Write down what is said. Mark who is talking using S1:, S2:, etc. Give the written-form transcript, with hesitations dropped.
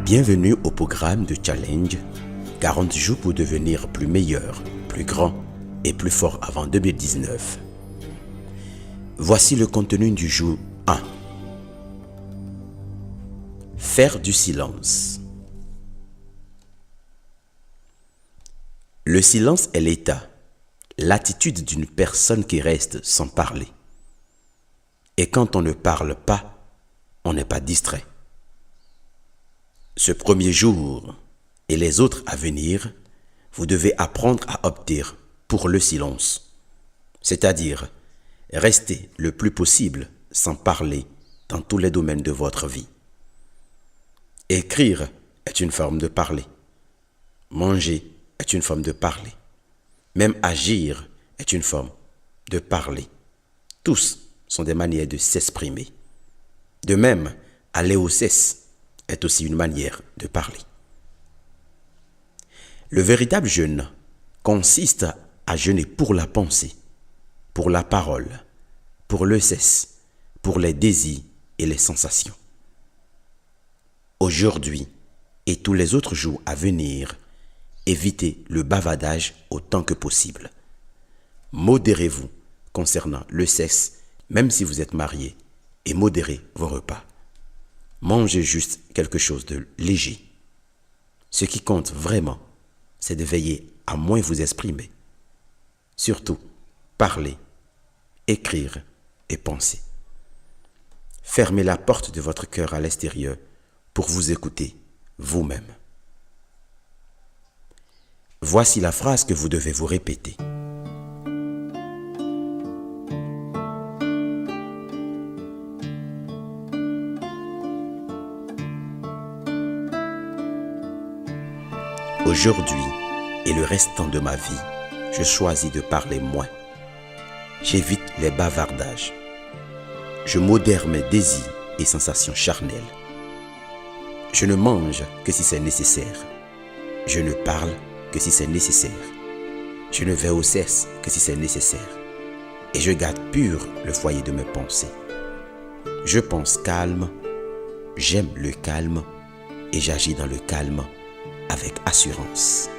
S1: Bienvenue au programme de Challenge 40 jours pour devenir plus meilleur, plus grand et plus fort avant 2019. Voici le contenu du jour 1. Faire du silence. Le silence est l'état, l'attitude d'une personne qui reste sans parler. Et quand on ne parle pas, on n'est pas distrait. Ce premier jour et les autres à venir, vous devez apprendre à opter pour le silence, c'est-à-dire rester le plus possible sans parler dans tous les domaines de votre vie. Écrire est une forme de parler. Manger est une forme de parler. Même agir est une forme de parler. Tous sont des manières de s'exprimer. De même, aller au cesse est aussi une manière de parler. Le véritable jeûne consiste à jeûner pour la pensée, pour la parole, pour le cesse, pour les désirs et les sensations. Aujourd'hui et tous les autres jours à venir, évitez le bavardage autant que possible. Modérez-vous concernant le sexe, même si vous êtes marié, et modérez vos repas. Mangez juste quelque chose de léger. Ce qui compte vraiment, c'est de veiller à moins vous exprimer. Surtout, parler, écrire et penser. Fermez la porte de votre cœur à l'extérieur pour vous écouter vous-même. Voici la phrase que vous devez vous répéter. Aujourd'hui et le restant de ma vie, je choisis de parler moins. J'évite les bavardages. Je modère mes désirs et sensations charnelles. Je ne mange que si c'est nécessaire. Je ne parle que si c'est nécessaire. Je ne vais au cesse que si c'est nécessaire. Et je garde pur le foyer de mes pensées. Je pense calme, j'aime le calme et j'agis dans le calme avec assurance.